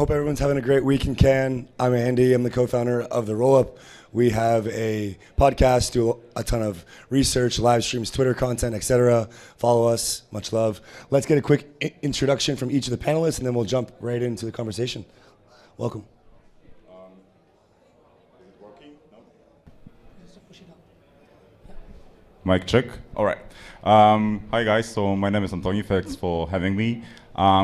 Hope everyone's having a great week in Cannes. I'm Andy. I'm the co-founder of the Rollup. We have a podcast, do a ton of research, live streams, Twitter content, etc. Follow us. Much love. Let's get a quick introduction from each of the panelists, and then we'll jump right into the conversation. Welcome. Is it working? No? Mic check. All right. Hi guys. So my name is Antoni. Thanks for having me.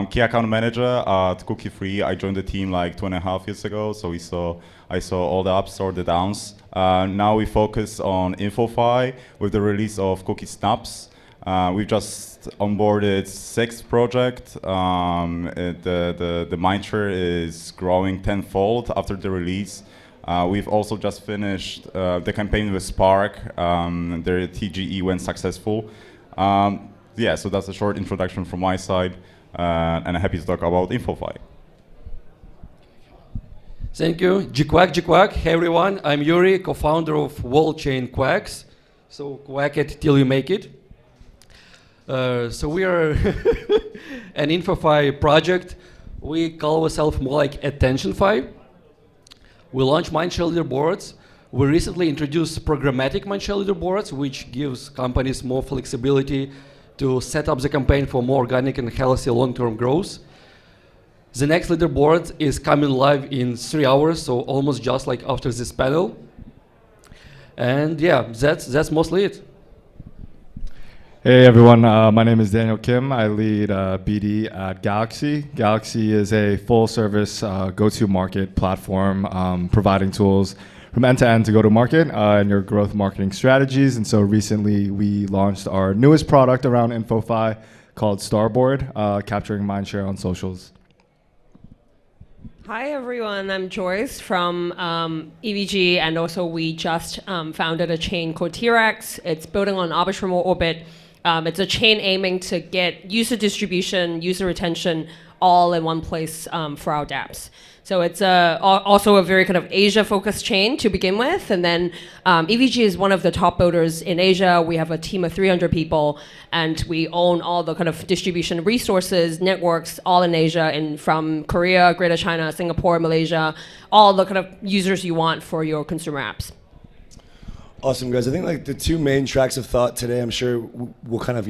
Key account manager at Cookie Free. I joined the team like 2.5 years ago. So I saw all the ups or the downs. Now we focus on InfoFi with the release of Cookie Snaps. We've just onboarded 6 project. The mindshare is growing tenfold after the release. We've also just finished the campaign with Spark. Their TGE went successful. Yeah, so that's a short introduction from my side, and I'm happy to talk about InfoFi. Thank you. Quack. Hey everyone, I'm Yurii, co-founder of Wallchain Quacks. So quack it till you make it. So we are an InfoFi project. We call ourselves more like AttentionFi. We launch mindshare leaderboards. We recently introduced programmatic mindshare leaderboards, which gives companies more flexibility to set up the campaign for more organic and healthy long-term growth. The next leaderboard is coming live in 3 hours, so almost just like after this panel. And yeah, that's mostly it. Hey everyone, my name is Daniel Kim. I lead BD at Galxe. Galxe is a full-service go-to-market platform providing tools from end to end to go to market and your growth marketing strategies. And so recently we launched our newest product around InfoFi called Starboard, capturing mindshare on socials. Hi everyone, I'm Joyce from EVG, and also we just founded a chain called T-Rex. It's building on arbitral orbit. It's a chain aiming to get user distribution, user retention, all in one place for our dApps. So it's also a very kind of Asia-focused chain to begin with, and then EVG is one of the top builders in Asia. We have a team of 300 people, and we own all the kind of distribution resources, networks, all in Asia, and from Korea, Greater China, Singapore, Malaysia, all the kind of users you want for your consumer apps. Awesome, guys. I think like the 2 main tracks of thought today, I'm sure we'll kind of,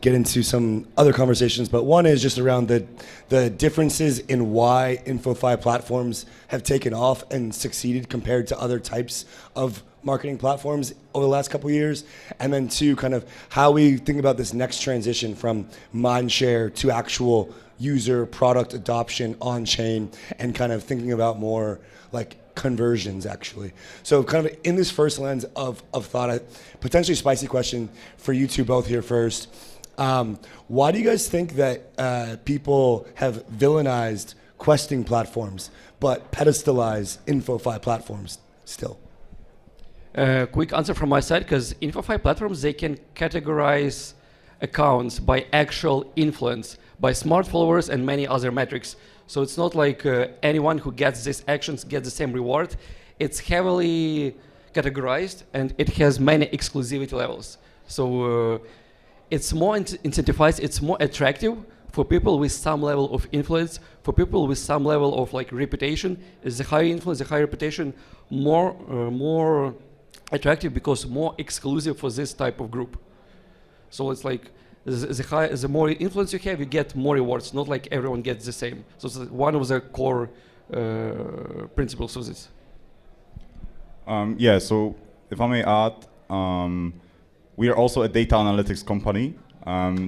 get into some other conversations, but one is just around the differences in why InfoFi platforms have taken off and succeeded compared to other types of marketing platforms over the last couple of years. And then 2, kind of how we think about this next transition from mindshare to actual user product adoption on chain, and kind of thinking about more like conversions actually. So kind of in this first lens of thought, a potentially spicy question for you two both here first. Why do you guys think that people have villainized questing platforms but pedestalize InfoFi platforms still? Quick answer from my side, because InfoFi platforms, they can categorize accounts by actual influence, by smart followers and many other metrics. So it's not like anyone who gets these actions gets the same reward. It's heavily categorized and it has many exclusivity levels. So it's more incentivized, it's more attractive for people with some level of influence, for people with some level of like reputation. Is the higher influence, the higher reputation, more attractive because more exclusive for this type of group. So it's like the more influence you have, you get more rewards. Not like everyone gets the same. So it's one of the core principles of this. Yeah, so if I may add, we are also a data analytics company.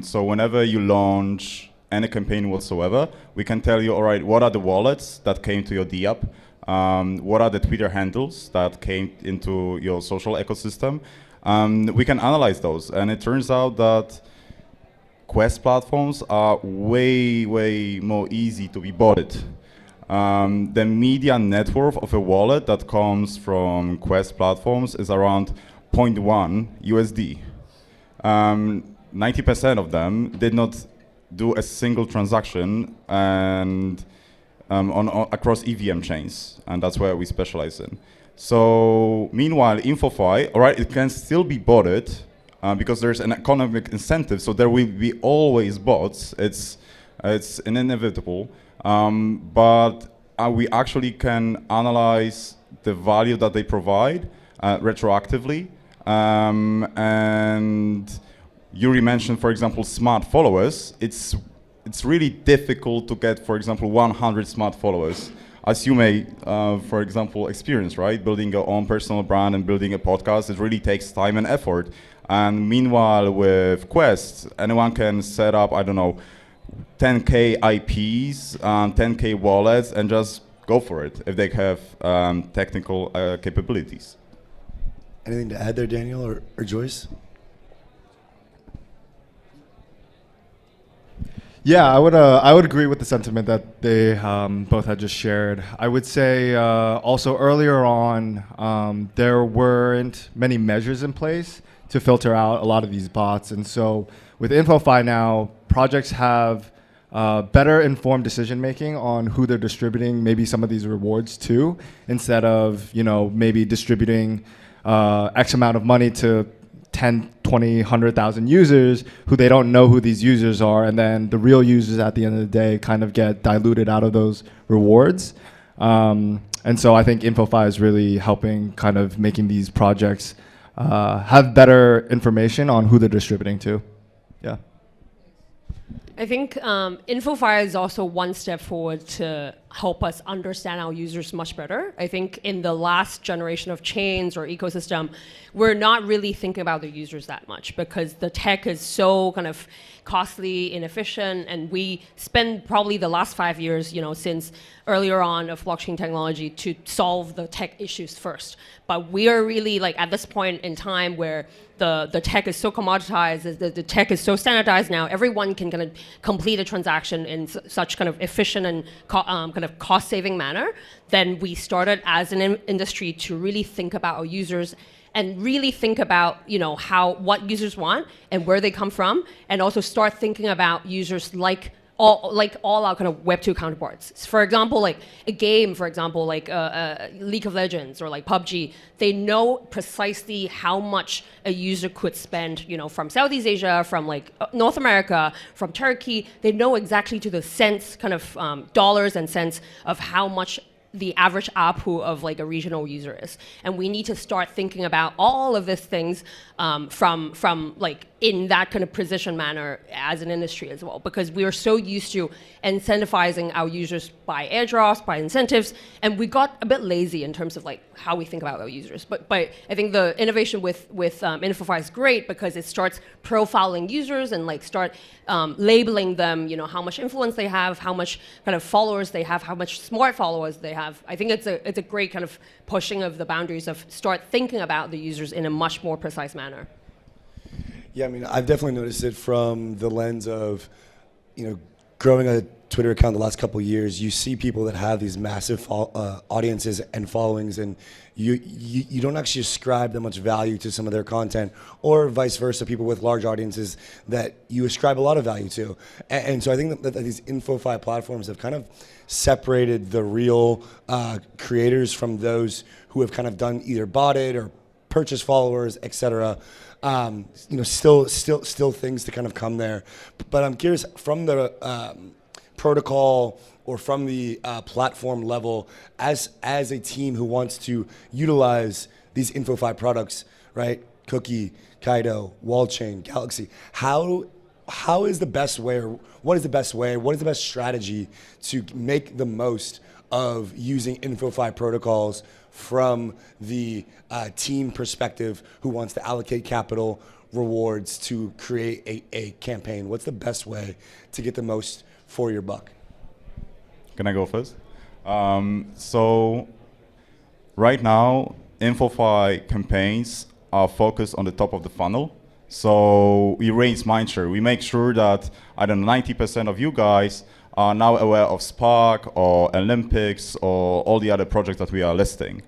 So whenever you launch any campaign whatsoever, we can tell you, all right, what are the wallets that came to your DApp? What are the Twitter handles that came into your social ecosystem? We can analyze those. And it turns out that Quest platforms are way more easy to be botted. The median net worth of a wallet that comes from Quest platforms is around 0.1 USD. 90% of them did not do a single transaction and across EVM chains, and that's where we specialize in. So meanwhile, InfoFi, all right, it can still be botted, because there's an economic incentive, so there will be always bots. It's inevitable, but we actually can analyze the value that they provide retroactively. And Yurii mentioned, for example, smart followers. It's really difficult to get, for example, 100 smart followers. As you may, for example, experience, right? Building your own personal brand and building a podcast, it really takes time and effort. And meanwhile, with Quest, anyone can set up, I don't know, 10K IPs, 10K wallets, and just go for it if they have technical capabilities. Anything to add there, Daniel or Joyce? Yeah, I would agree with the sentiment that they both had just shared. I would say also earlier on, there weren't many measures in place to filter out a lot of these bots. And so with InfoFi now, projects have better informed decision making on who they're distributing maybe some of these rewards to, instead of maybe distributing X amount of money to 10, 20, 100,000 users who they don't know who these users are, and then the real users at the end of the day kind of get diluted out of those rewards. And so I think InfoFi is really helping kind of making these projects have better information on who they're distributing to. Yeah. I think InfoFi is also one step forward to help us understand our users much better. I think in the last generation of chains or ecosystem, we're not really thinking about the users that much because the tech is so kind of costly, inefficient, and we spend probably the last 5 years, since earlier on of blockchain technology to solve the tech issues first. But we are really at this point in time where the tech is so commoditized, the tech is so standardized now, everyone can kind of complete a transaction in such kind of efficient and kind of cost-saving manner. Then we started as an industry to really think about our users and really think about what users want and where they come from, and also start thinking about users like all our kind of Web2 counterparts. For example, like a game, for example, like League of Legends or like PUBG, they know precisely how much a user could spend, from Southeast Asia, from like North America, from Turkey. They know exactly to the cents, kind of dollars and cents of how much the average ARPU of like a regional user is. And we need to start thinking about all of these things from like in that kind of precision manner as an industry as well, because we are so used to incentivizing our users by airdrops, by incentives, and we got a bit lazy in terms of like how we think about our users. But I think the innovation with InfoFi is great because it starts profiling users and like start labeling them, how much influence they have, how much kind of followers they have, how much smart followers they have. I think it's a great kind of pushing of the boundaries of start thinking about the users in a much more precise manner. Yeah, I mean, I've definitely noticed it from the lens of, growing a Twitter account the last couple of years. You see people that have these massive audiences and followings, and you don't actually ascribe that much value to some of their content, or vice versa, people with large audiences that you ascribe a lot of value to. And so I think that these InfoFi platforms have kind of separated the real creators from those who have kind of done either bought it or purchased followers, etc. Still things to kind of come there. But I'm curious, from the protocol or from the platform level, as a team who wants to utilize these InfoFi products, right? Cookie, CookieDao, Wallchain, Galxe. How is the best way, or what is the best way, what is the best strategy to make the most of using InfoFi protocols from the team perspective who wants to allocate capital, rewards to create a campaign? What's the best way to get the most for your buck? Can I go first? So right now, InfoFi campaigns are focused on the top of the funnel. So we raise mindshare. We make sure that, 90% of you guys are now aware of Spark or Olympics or all the other projects that we are listing.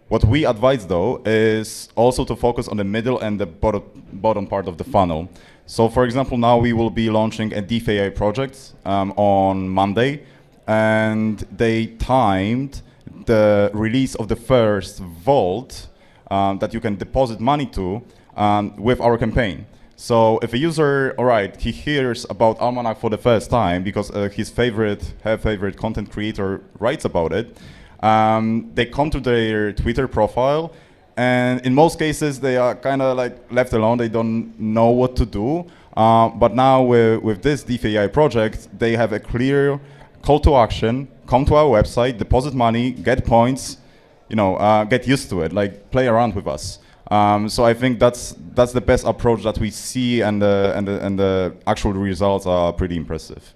What we advise, though, is also to focus on the middle and the bottom part of the funnel. So, for example, now we will be launching a DeFi project on Monday, and they timed the release of the first vault that you can deposit money to with our campaign. So if a user, all right, he hears about Almanac for the first time because his favorite content creator writes about it, they come to their Twitter profile, and in most cases they are kind of like left alone. They don't know what to do. But now with this DeFi AI project, they have a clear call to action: come to our website, deposit money, get points, get used to it, like play around with us. So I think that's the best approach that we see, and the actual results are pretty impressive.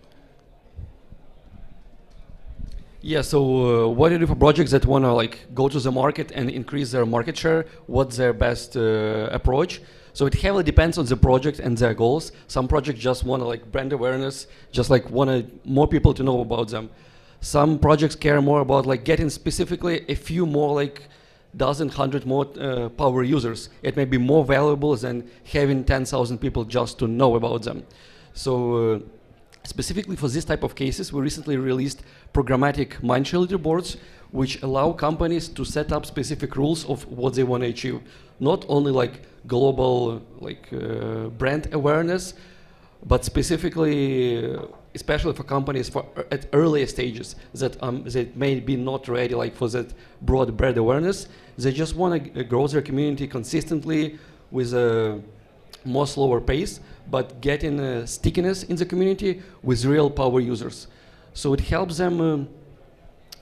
Yeah, so what do you do for projects that want to like go to the market and increase their market share? What's their best approach? So it heavily depends on the project and their goals. Some projects just want to like brand awareness, just like want more people to know about them. Some projects care more about like getting specifically a few more like dozen, 100 more power users. It may be more valuable than having 10,000 people just to know about them. So specifically for this type of cases, we recently released programmatic mindshare leaderboards, which allow companies to set up specific rules of what they want to achieve. Not only like global brand awareness, but specifically, especially for companies at earlier stages that may be not ready like for that broad brand awareness. They just want to grow their community consistently with a more slower pace, but getting stickiness in the community with real power users. So it helps them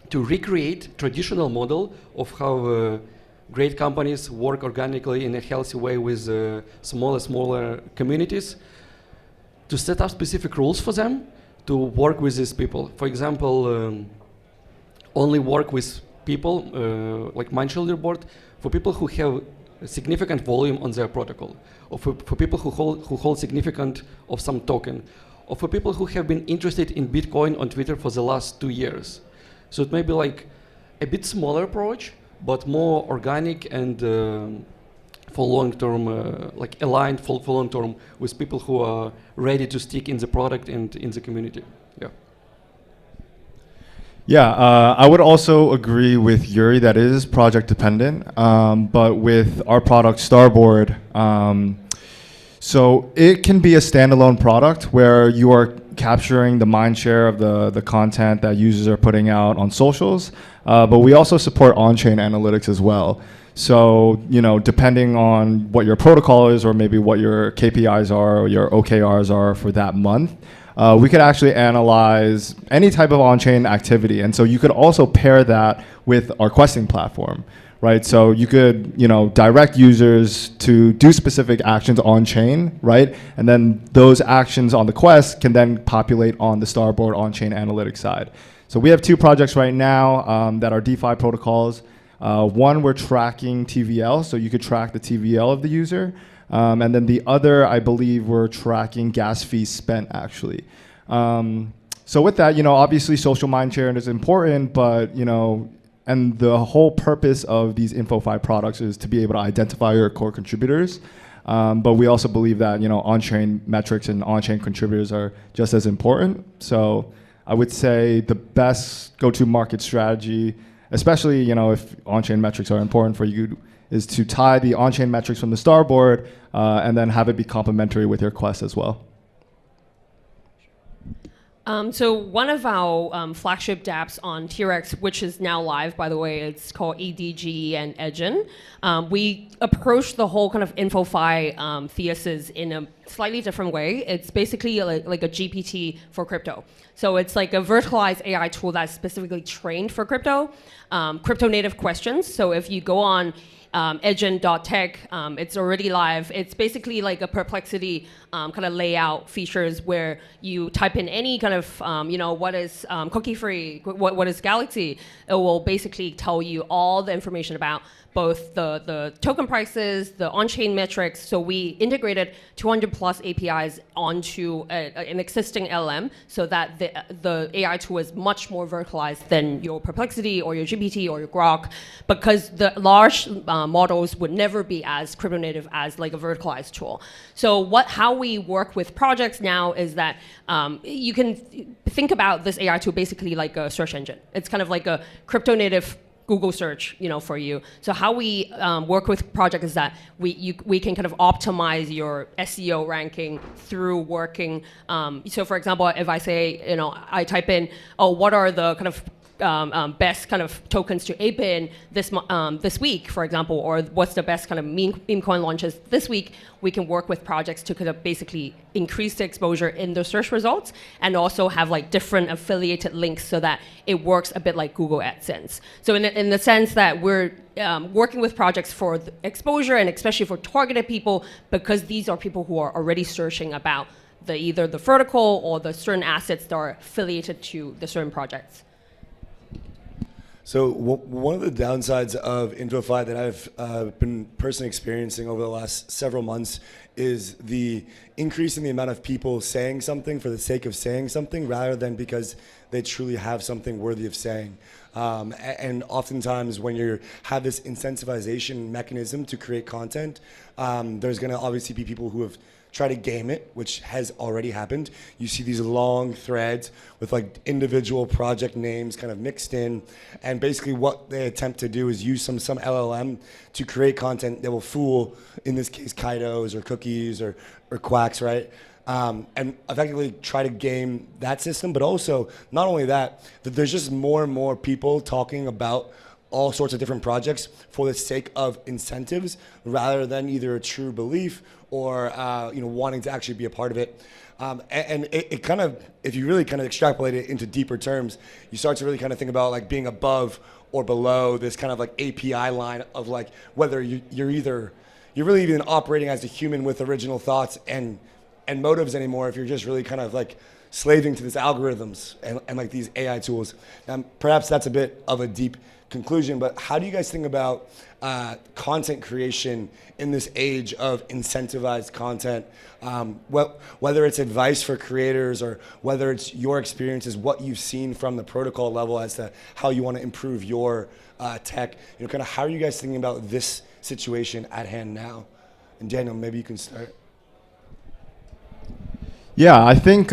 to recreate traditional model of how great companies work organically in a healthy way with smaller communities, to set up specific rules for them to work with these people. For example, only work with people like Mindshare Leaderboard for people who have a significant volume on their protocol, or for people who hold significant of some token, or for people who have been interested in Bitcoin on Twitter for the last 2 years. So it may be like a bit smaller approach, but more organic and for long-term, like aligned for long-term with people who are ready to stick in the product and in the community. Yeah. Yeah, I would also agree with Yurii that it is project dependent, but with our product Starboard, so it can be a standalone product where you are capturing the mind share of the content that users are putting out on socials, but we also support on-chain analytics as well. So, depending on what your protocol is or maybe what your KPIs are or your OKRs are for that month, we could actually analyze any type of on-chain activity. And so you could also pair that with our questing platform, right? So you could, direct users to do specific actions on-chain, right? And then those actions on the quest can then populate on the Starboard on-chain analytics side. So we have 2 projects right now that are DeFi protocols. One, we're tracking TVL, so you could track the TVL of the user. And then the other, I believe, we're tracking gas fees spent, actually. So with that, obviously social mind sharing is important, but, and the whole purpose of these InfoFi products is to be able to identify your core contributors. But we also believe that, on-chain metrics and on-chain contributors are just as important. So I would say the best go-to-market strategy, especially, if on-chain metrics are important for you, is to tie the on-chain metrics from the Starboard and then have it be complementary with your quest as well. So one of our flagship dApps on T-Rex, which is now live, by the way, it's called EDG and Edgen. We approached the whole kind of InfoFi thesis in a slightly different way. It's basically like a GPT for crypto. So it's like a verticalized AI tool that's specifically trained for crypto native questions. So if you go on Edgen.tech, it's already live. It's basically like a Perplexity kind of layout features where you type in any kind of, what is cookie free, what is Galxe. It will basically tell you all the information about both the token prices, the on-chain metrics. So we integrated 200 plus APIs onto an existing LLM so that the AI tool is much more verticalized than your Perplexity or your GPT or your Grok, because the large models would never be as crypto native as like a verticalized tool. So how we work with projects now is that you can think about this AI tool basically like a search engine. It's kind of like a crypto native Google search, for you. So how we work with projects is that we can kind of optimize your SEO ranking through working. So for example, if I say, I type in, what are the kind of best kind of tokens to ape in this week, for example, or what's the best kind of meme coin launches this week, we can work with projects to kind of basically increase the exposure in the search results and also have like different affiliated links so that it works a bit like Google AdSense. So in the sense that we're working with projects for the exposure and especially for targeted people, because these are people who are already searching about either the vertical or the certain assets that are affiliated to the certain projects. So one of the downsides of InfoFi that I've been personally experiencing over the last several months is the increase in the amount of people saying something for the sake of saying something rather than because they truly have something worthy of saying. And oftentimes when you have this incentivization mechanism to create content, there's going to obviously be people who have try to game it, which has already happened. You see these long threads with like individual project names kind of mixed in, and basically what they attempt to do is use some LLM to create content that will fool, in this case, Kyparus or Cookies or Quacks, right? And effectively try to game that system, but also not only that there's just more and more people talking about all sorts of different projects for the sake of incentives rather than either a true belief or wanting to actually be a part of it. And it kind of, if you really kind of extrapolate it into deeper terms, you start to really kind of think about like being above or below this kind of like API line of like whether you're really even operating as a human with original thoughts and motives anymore, if you're just really kind of like slaving to these algorithms and like these AI tools. Perhaps that's a bit of a deep conclusion, but how do you guys think about content creation in this age of incentivized content? Whether it's advice for creators or whether it's your experiences, what you've seen from the protocol level as to how you want to improve your tech, kind of how are you guys thinking about this situation at hand now? And Daniel, maybe you can start. Yeah, I think,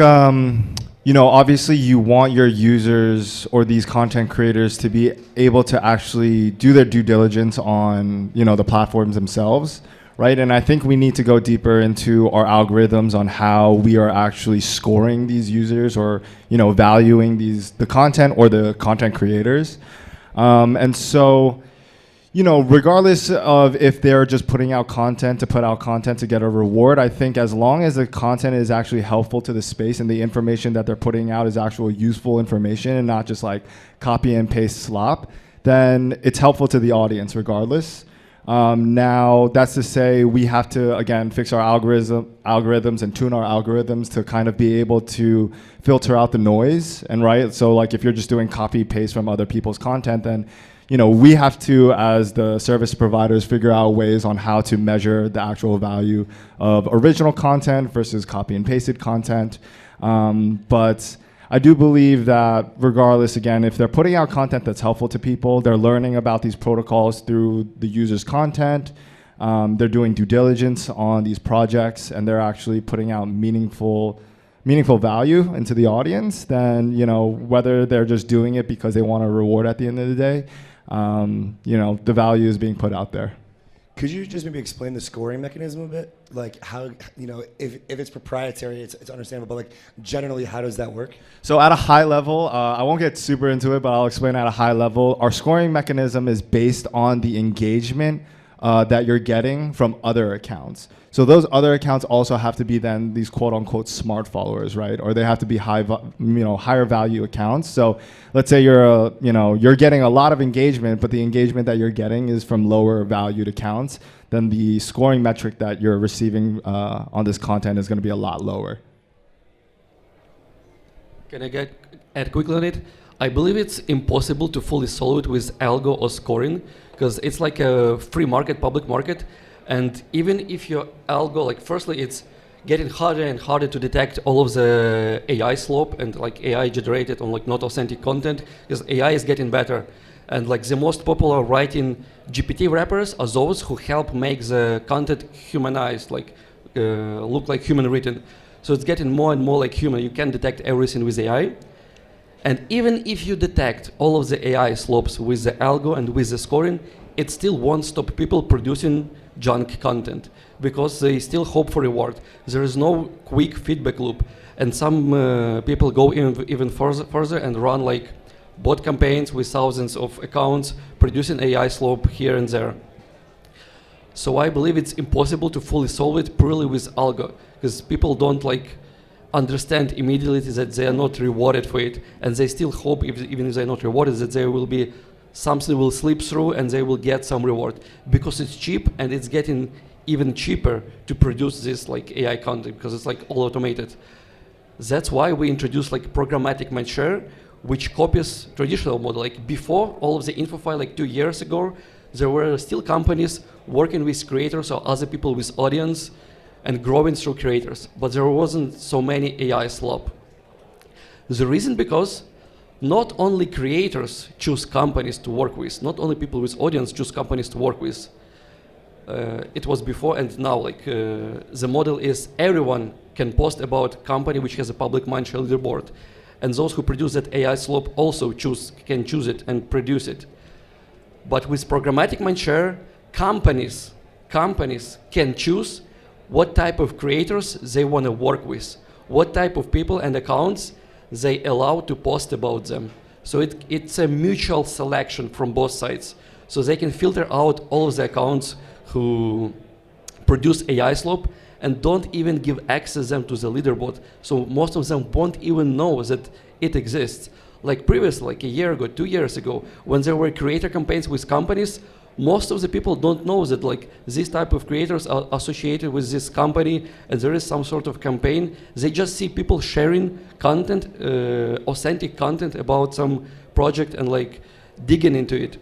obviously you want your users or these content creators to be able to actually do their due diligence on, the platforms themselves, right? And I think we need to go deeper into our algorithms on how we are actually scoring these users or, valuing the content or the content creators. And so, regardless of if they're just putting out content to put out content to get a reward, I think as long as the content is actually helpful to the space and the information that they're putting out is actual useful information and not just like copy and paste slop, then it's helpful to the audience regardless. Now, that's to say we have to, again, fix our algorithms and tune our algorithms to kind of be able to filter out the noise. And right, so like if you're just doing copy paste from other people's content, then we have to, as the service providers, figure out ways on how to measure the actual value of original content versus copy and pasted content. But I do believe that regardless, again, if they're putting out content that's helpful to people, they're learning about these protocols through the user's content, they're doing due diligence on these projects, and they're actually putting out meaningful value into the audience, then, whether they're just doing it because they want a reward at the end of the day, the value is being put out there. Could you just maybe explain the scoring mechanism a bit? Like how, if it's proprietary, it's understandable, but like generally, how does that work? So at a high level, I won't get super into it, but I'll explain at a high level. Our scoring mechanism is based on the engagement that you're getting from other accounts. So those other accounts also have to be then these quote unquote smart followers, right? Or they have to be higher value accounts. So let's say you're getting a lot of engagement, but the engagement that you're getting is from lower valued accounts, then the scoring metric that you're receiving on this content is going to be a lot lower. Can I add quickly on it? I believe it's impossible to fully solve it with algo or scoring because it's like a free market, public market. And even if your algo, like firstly, it's getting harder and harder to detect all of the AI slope and like AI generated on like not authentic content because AI is getting better. And like the most popular writing GPT wrappers are those who help make the content humanized, like look like human written. So it's getting more and more like human. You can detect everything with AI. And even if you detect all of the AI slopes with the algo and with the scoring, it still won't stop people producing junk content because they still hope for reward. There is no quick feedback loop. And some people go even further and run like bot campaigns with thousands of accounts, producing AI slope here and there. So I believe it's impossible to fully solve it purely with algo, because people don't like understand immediately that they are not rewarded for it, and they still hope, even if they're not rewarded, that there will be something will slip through and they will get some reward, because it's cheap and it's getting even cheaper to produce this like AI content because it's like all automated. That's why we introduced like programmatic mindshare, which copies traditional model. Like before all of the InfoFi, like 2 years ago, there were still companies working with creators or other people with audience and growing through creators, but there wasn't so many AI slop. The reason because not only creators choose companies to work with, not only people with audience choose companies to work with. It was before and now, like the model is everyone can post about company which has a public mindshare leaderboard, and those who produce that AI slope also can choose it and produce it. But with programmatic mindshare, companies can choose what type of creators they want to work with, what type of people and accounts they allow to post about them. So it's a mutual selection from both sides. So they can filter out all of the accounts who produce AI slope and don't even give access them to the leaderboard. So most of them won't even know that it exists. Like previously, like a year ago, 2 years ago, when there were creator campaigns with companies, most of the people don't know that like this type of creators are associated with this company and there is some sort of campaign. They just see people sharing content, authentic content about some project and like digging into it.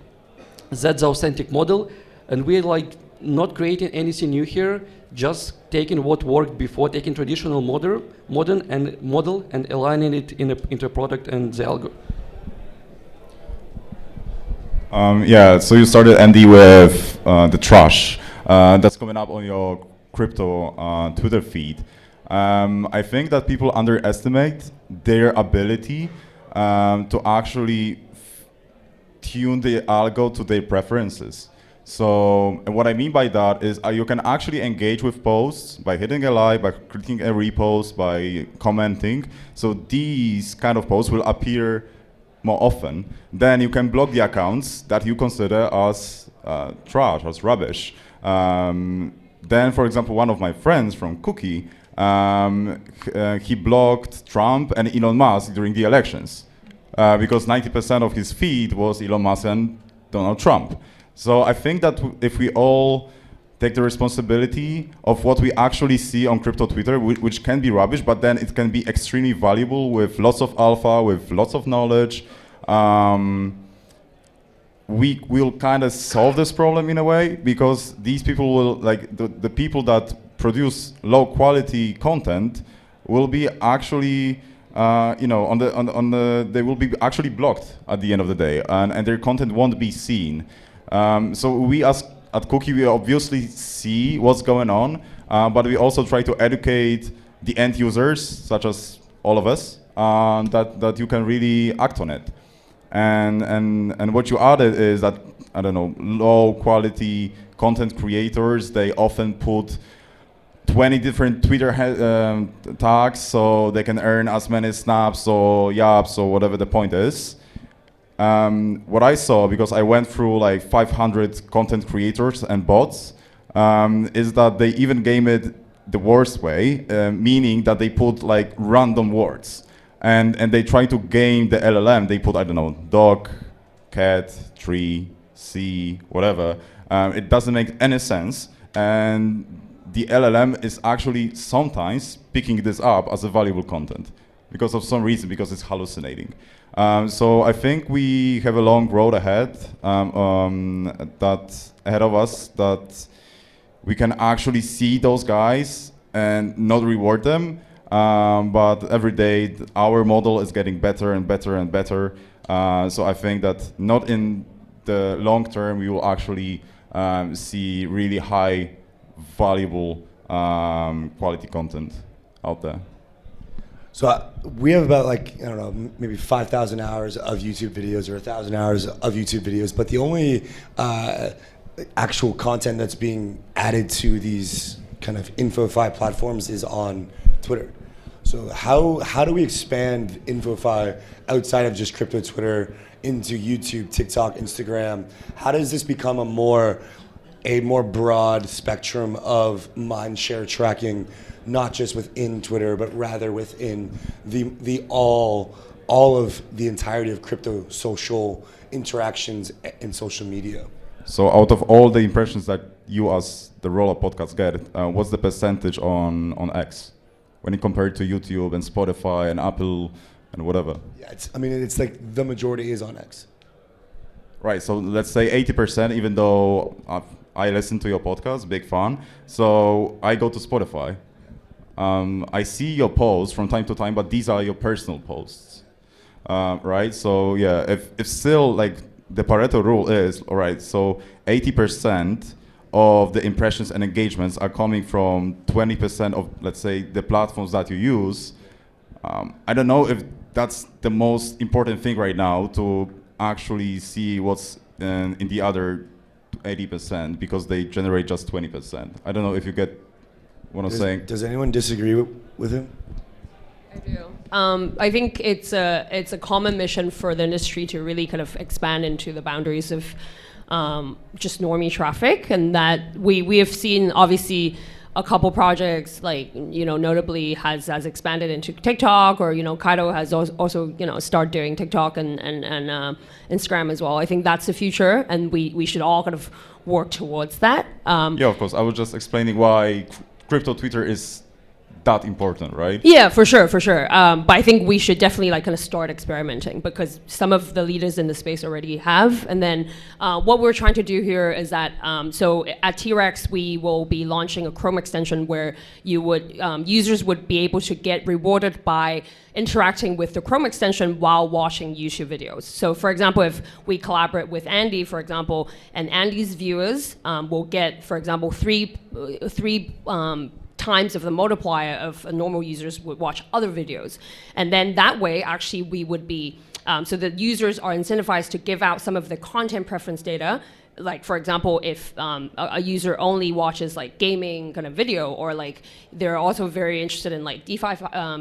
That's the authentic model, and we're like not creating anything new here, just taking what worked before, taking traditional model and aligning it into a product and the algo. Yeah, so you started, Andy, with the trash that's coming up on your crypto Twitter feed. I think that people underestimate their ability to actually tune the algo to their preferences. So what I mean by that is you can actually engage with posts by hitting a like, by clicking a repost, by commenting. So these kind of posts will appear more often. Then you can block the accounts that you consider as trash, as rubbish. Then, for example, one of my friends from Cookie, he blocked Trump and Elon Musk during the elections because 90% of his feed was Elon Musk and Donald Trump. So I think that if we all take the responsibility of what we actually see on crypto Twitter, which can be rubbish, but then it can be extremely valuable with lots of alpha, with lots of knowledge, we will kind of solve this problem in a way, because these people will, like the people that produce low quality content will be actually they will be actually blocked at the end of the day, and their content won't be seen. So we at Cookie, we obviously see what's going on, but we also try to educate the end users, such as all of us, that you can really act on it. And what you added is that, I don't know, low quality content creators, they often put 20 different Twitter tags so they can earn as many snaps or yaps or whatever the point is. What I saw, because I went through like 500 content creators and bots, is that they even game it the worst way, meaning that they put like random words. And they try to game the LLM. They put, I don't know, dog, cat, tree, sea, whatever. It doesn't make any sense. And the LLM is actually sometimes picking this up as a valuable content because of some reason, because it's hallucinating. So I think we have a long road ahead, ahead of us, that we can actually see those guys and not reward them. But every day our model is getting better and better and better. So I think that not in the long term we will actually see really high, valuable quality content out there. So we have about like, I don't know, maybe 5,000 hours of YouTube videos or 1,000 hours of YouTube videos, but the only actual content that's being added to these kind of InfoFi platforms is on Twitter. So how do we expand InfoFi outside of just crypto Twitter into YouTube, TikTok, Instagram? How does this become a more broad spectrum of mind share tracking, not just within Twitter, but rather within the all of the entirety of crypto social interactions and social media? So out of all the impressions that you as the Rollup podcast get, what's the percentage on X when you compare it to YouTube and Spotify and Apple and whatever? Yeah, it's like the majority is on X. Right, so let's say 80%, even though I listen to your podcast, big fan. So I go to Spotify. I see your posts from time to time, but these are your personal posts, right? So yeah, if still like the Pareto rule is, all right, so 80% of the impressions and engagements are coming from 20% of, let's say, the platforms that you use. I don't know if that's the most important thing right now to actually see what's in the other 80% because they generate just 20%. I don't know if you get what I'm saying. Does anyone disagree with him? I do. I think it's a common mission for the industry to really kind of expand into the boundaries of just normie traffic, and that we have seen obviously a couple projects like notably has expanded into TikTok, or Kaido has also start doing TikTok and Instagram as well. I think that's the future, and we should all kind of work towards that. Yeah, of course. I was just explaining why crypto Twitter is that important, right? Yeah, for sure. But I think we should definitely kind of start experimenting, because some of the leaders in the space already have. And then what we're trying to do here is that, so at T-Rex, we will be launching a Chrome extension where users would be able to get rewarded by interacting with the Chrome extension while watching YouTube videos. So for example, if we collaborate with Andy, for example, and Andy's viewers will get, for example, three times of the multiplier of normal users would watch other videos. And then that way, actually, we would be, so the users are incentivized to give out some of the content preference data. Like, for example, if a user only watches like gaming kind of video, or like they're also very interested in like DeFi,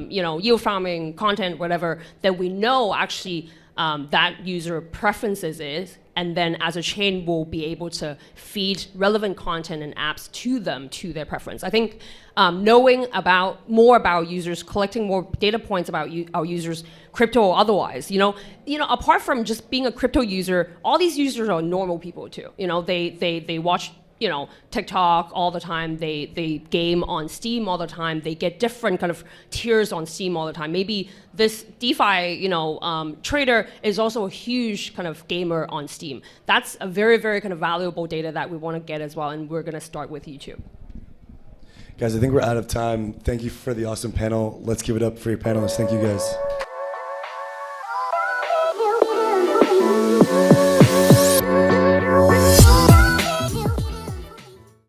yield farming content, whatever, then we know actually that user preferences is, and then as a chain we'll be able to feed relevant content and apps to them, to their preference. I think knowing more about users, collecting more data points about our users, crypto or otherwise, apart from just being a crypto user, all these users are normal people too. They watch TikTok all the time, they game on Steam all the time, they get different kind of tiers on Steam all the time. Maybe this DeFi, trader is also a huge kind of gamer on Steam. That's a very, very kind of valuable data that we want to get as well, and we're going to start with YouTube. Guys, I think we're out of time. Thank you for the awesome panel. Let's give it up for your panelists. Thank you, guys.